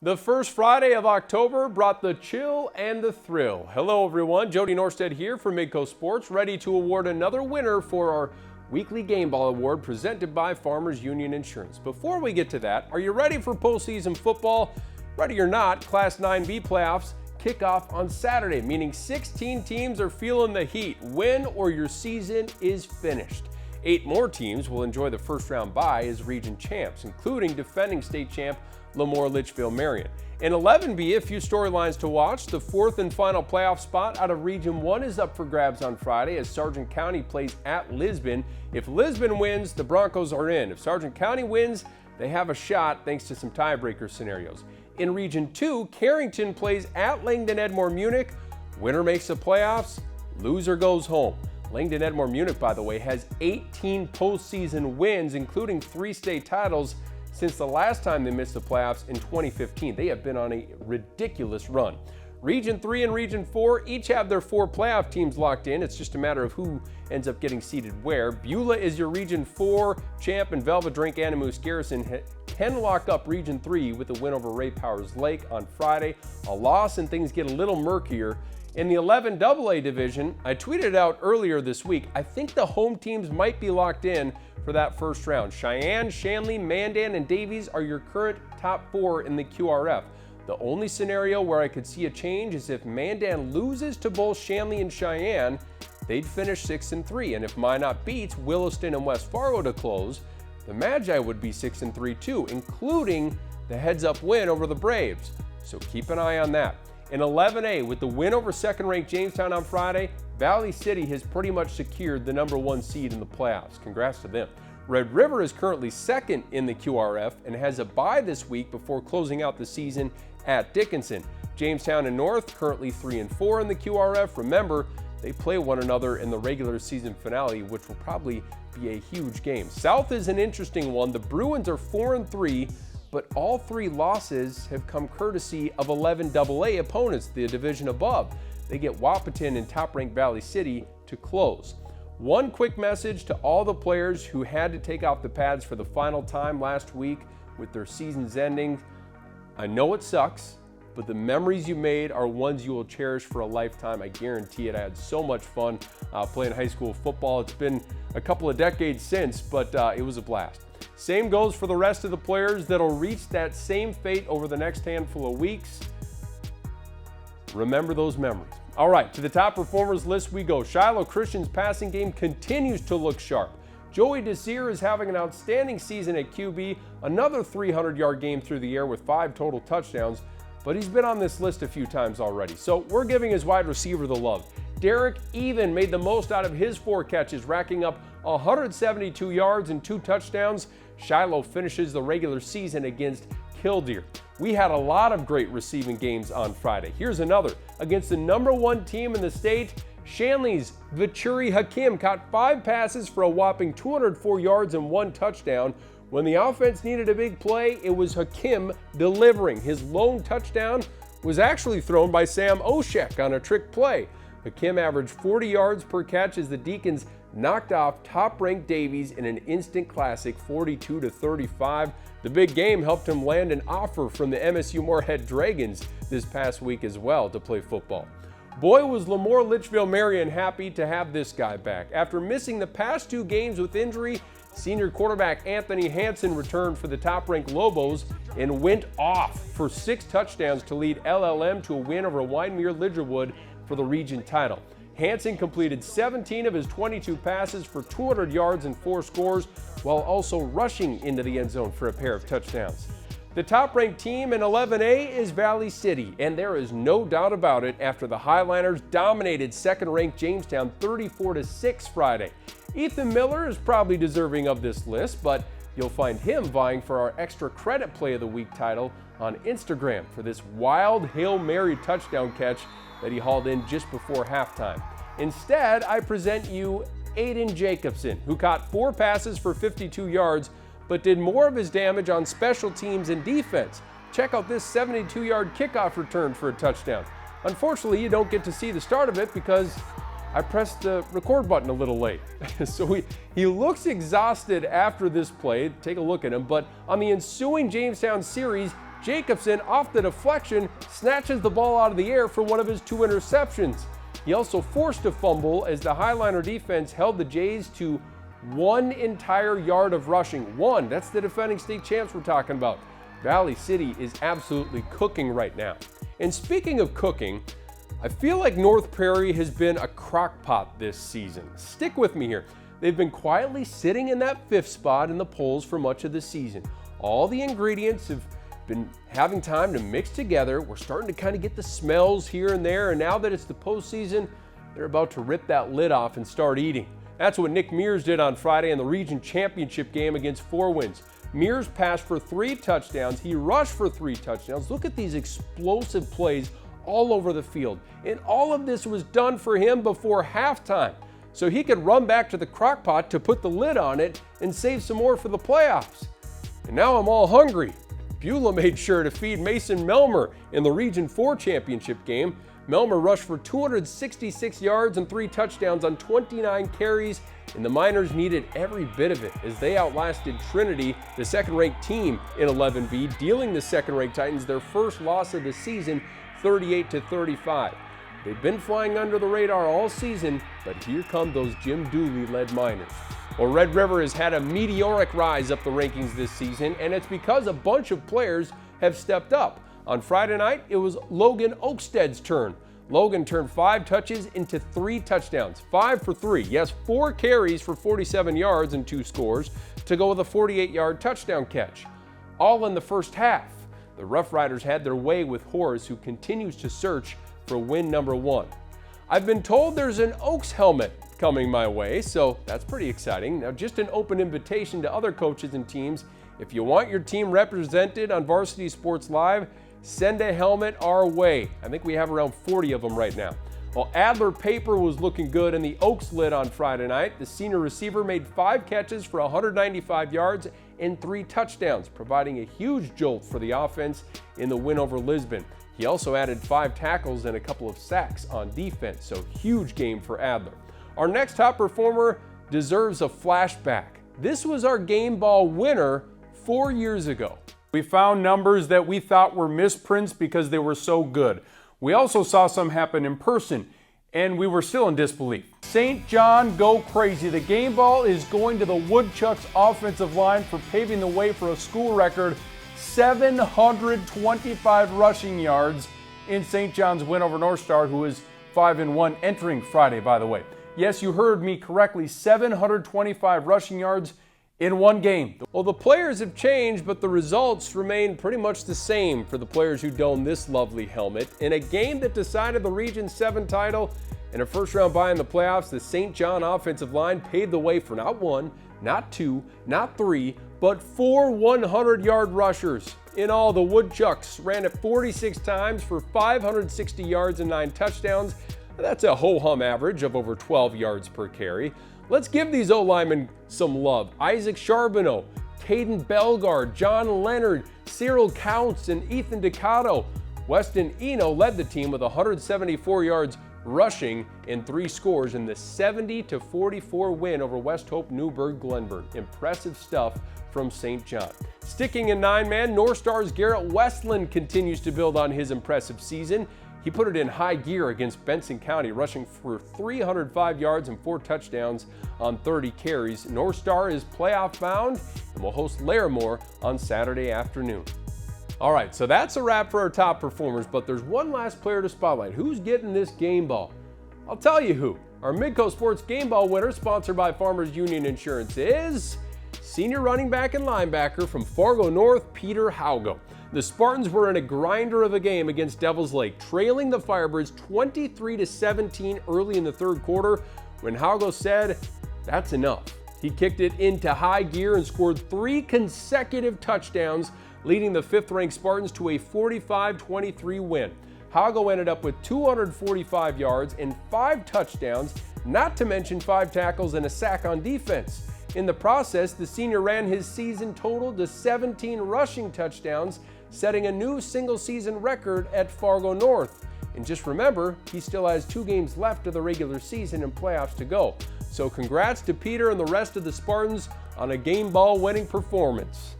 The first Friday of October brought the chill and the thrill. Hello everyone, Jody Norstedt here for Midco Sports, ready to award another winner for our weekly Game Ball Award presented by Farmers Union Insurance. Before we get to that, are you ready for postseason football? Ready or not, Class 9B playoffs kick off on Saturday, meaning 16 teams are feeling the heat. Win or your season is finished. 8 more teams will enjoy the first round bye as region champs, including defending state champ 𝗕𝗹𝗹𝗰𝗺. In 11B, a few storylines to watch. The 4th and final playoff spot out of Region 1 is up for grabs on Friday as Sargent County plays at Lisbon. If Lisbon wins, the Broncos are in. If Sargent County wins, they have a shot thanks to some tiebreaker scenarios. In Region 2, Carrington plays at Langdon-Edmore Munich. Winner makes the playoffs, loser goes home. Langdon-Edmore Munich, by the way, has 18 postseason wins, including 3 state titles, since the last time they missed the playoffs in 2015. They have been on a ridiculous run. Region 3 and Region 4 each have their 4 playoff teams locked in. It's just a matter of who ends up getting seeded where. Beulah is your Region 4 champ, and Velvet Drink Animus Garrison can lock up Region 3 with a win over Ray Powers Lake on Friday. A loss and things get a little murkier. In the 11AA division, I tweeted out earlier this week, I think the home teams might be locked in for that first round. Cheyenne, Shanley, Mandan, and Davies are your current top 4 in the QRF. The only scenario where I could see a change is if Mandan loses to both Shanley and Cheyenne, they'd finish 6-3. And if Minot beats Williston and West Fargo to close, the Magi would be 6-3 too, including the heads-up win over the Braves. So keep an eye on that. In 11A, with the win over second-ranked Jamestown on Friday, Valley City has pretty much secured the #1 seed in the playoffs. Congrats to them. Red River is currently second in the QRF and has a bye this week before closing out the season at Dickinson. Jamestown and North currently 3 and 4 in the QRF. Remember, they play one another in the regular season finale, which will probably be a huge game. South is an interesting one. The Bruins are 4 and 3. But all 3 losses have come courtesy of 11AA opponents, the division above. They get Wahpeton and top-ranked Valley City to close. One quick message to all the players who had to take off the pads for the final time last week with their seasons ending. I know it sucks, but the memories you made are ones you will cherish for a lifetime. I guarantee it. I had so much fun playing high school football. It's been a couple of decades since, but it was a blast. Same goes for the rest of the players that'll reach that same fate over the next handful of weeks. Remember those memories. All right, to the top performers list we go. Shiloh Christian's passing game continues to look sharp. Joey Desir is having an outstanding season at QB, another 300-yard game through the air with 5 total touchdowns, but he's been on this list a few times already, so we're giving his wide receiver the love. Derek Even made the most out of his 4 catches, racking up 172 yards and 2 touchdowns. Shiloh finishes the regular season against Killdeer. We had a lot of great receiving games on Friday. Here's another. Against the #1 team in the state, Shanley's 𝗕𝗺𝗃𝗃 Hakim caught 5 passes for a whopping 204 yards and 1 touchdown. When the offense needed a big play, it was Hakim delivering. His lone touchdown was actually thrown by Sam Oshek on a trick play. Hakim averaged 40 yards per catch as the Deacons knocked off top-ranked Davies in an instant classic 42-35. The big game helped him land an offer from the MSU Moorhead Dragons this past week as well to play football. Boy, was 𝗕𝗹𝗹𝗰 happy to have this guy back. After missing the past 2 games with injury, senior quarterback Anthony Hansen returned for the top-ranked Lobos and went off for 6 touchdowns to lead LLM to a win over Wyndmere-Lidgerwood for the region title. Hansen completed 17 of his 22 passes for 200 yards and 4 scores, while also rushing into the end zone for a pair of touchdowns. The top-ranked team in 11A is Valley City, and there is no doubt about it after the Highliners dominated second-ranked Jamestown 34-6 Friday. Ethan Miller is probably deserving of this list, but you'll find him vying for our Extra Credit Play of the Week title on Instagram for this wild Hail Mary touchdown catch that he hauled in just before halftime. Instead, I present you Aiden Jacobson, who caught 4 passes for 52 yards, but did more of his damage on special teams and defense. Check out this 72-yard kickoff return for a touchdown. Unfortunately, you don't get to see the start of it because I pressed the record button a little late. So he looks exhausted after this play. Take a look at him. But on the ensuing Jamestown series, Jacobson, off the deflection, snatches the ball out of the air for one of his 2 interceptions. He also forced a fumble as the Highliner defense held the Jays to 1 entire yard of rushing. 1, that's the defending state champs we're talking about. Valley City is absolutely cooking right now. And speaking of cooking, I feel like North Prairie has been a crock pot this season. Stick with me here. They've been quietly sitting in that 5th spot in the polls for much of the season. All the ingredients have been having time to mix together. We're starting to kind of get the smells here and there, and now that it's the postseason, they're about to rip that lid off and start eating. That's what Nick Mears did on Friday in the region championship game against Four Winds. Mears passed for 3 touchdowns. He rushed for 3 touchdowns. Look at these explosive plays all over the field. And all of this was done for him before halftime, so he could run back to the crock pot to put the lid on it and save some more for the playoffs. And now I'm all hungry. Beulah made sure to feed Mason Melmer in the Region 4 championship game. Melmer rushed for 266 yards and 3 touchdowns on 29 carries, and the Miners needed every bit of it as they outlasted Trinity, the second-ranked team, in 11B, dealing the second-ranked Titans their first loss of the season, 38-35. They've been flying under the radar all season, but here come those Jim Dooley-led Miners. Well, Red River has had a meteoric rise up the rankings this season, and it's because a bunch of players have stepped up. On Friday night, it was Logan Oakstead's turn. Logan turned 5 touches into 3 touchdowns, 5 for 3. Yes, 4 carries for 47 yards and 2 scores to go with a 48-yard touchdown catch. All in the first half. The Rough Riders had their way with Horace, who continues to search for win number 1. I've been told there's an Oaks helmet coming my way, so that's pretty exciting. Now, just an open invitation to other coaches and teams. If you want your team represented on Varsity Sports Live, send a helmet our way. I think we have around 40 of them right now. Well, Adler Paper was looking good in the Oaks lid on Friday night. The senior receiver made 5 catches for 195 yards and 3 touchdowns, providing a huge jolt for the offense in the win over Lisbon. He also added 5 tackles and a couple of sacks on defense, so huge game for Adler. Our next top performer deserves a flashback. This was our game ball winner 4 years ago. We found numbers that we thought were misprints because they were so good. We also saw some happen in person, and we were still in disbelief. St. John, go crazy. The game ball is going to the Woodchucks offensive line for paving the way for a school record 725 rushing yards in St. John's win over North Star, who is 5-1 entering Friday, by the way. Yes, you heard me correctly, 725 rushing yards in one game. Well, the players have changed, but the results remain pretty much the same for the players who don this lovely helmet. In a game that decided the Region 7 title and a first-round bye in the playoffs, the St. John offensive line paved the way for not 1, not 2, not 3, but 4 100-yard rushers. In all, the Woodchucks ran it 46 times for 560 yards and 9 touchdowns. That's a ho-hum average of over 12 yards per carry. Let's give these O-linemen some love. Isaac Charbonneau, Caden Belgard, John Leonard, Cyril Counts, and Ethan Ducato. Weston Eno led the team with 174 yards rushing and 3 scores in the 70-44 win over West Hope Newburgh Glenburn. Impressive stuff from St. John. Sticking in 9-man, North Star's Garrett Westland continues to build on his impressive season. He put it in high gear against Benson County, rushing for 305 yards and 4 touchdowns on 30 carries. North Star is playoff bound and will host Larimore on Saturday afternoon. All right, so that's a wrap for our top performers, but there's one last player to spotlight. Who's getting this game ball? I'll tell you who. Our Midco Sports Game Ball winner, sponsored by Farmers Union Insurance, is senior running back and linebacker from Fargo North, Peder Haugo. The Spartans were in a grinder of a game against Devil's Lake, trailing the Firebirds 23-17 early in the third quarter when Haugo said, "That's enough." He kicked it into high gear and scored 3 consecutive touchdowns, leading the 5th-ranked Spartans to a 45-23 win. Haugo ended up with 245 yards and 5 touchdowns, not to mention 5 tackles and a sack on defense. In the process, the senior ran his season total to 17 rushing touchdowns, setting a new single-season record at Fargo North. And just remember, he still has 2 games left of the regular season and playoffs to go. So congrats to Peder and the rest of the Spartans on a game ball winning performance.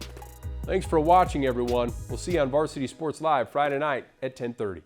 Thanks for watching, everyone. We'll see you on Varsity Sports Live Friday night at 10:30.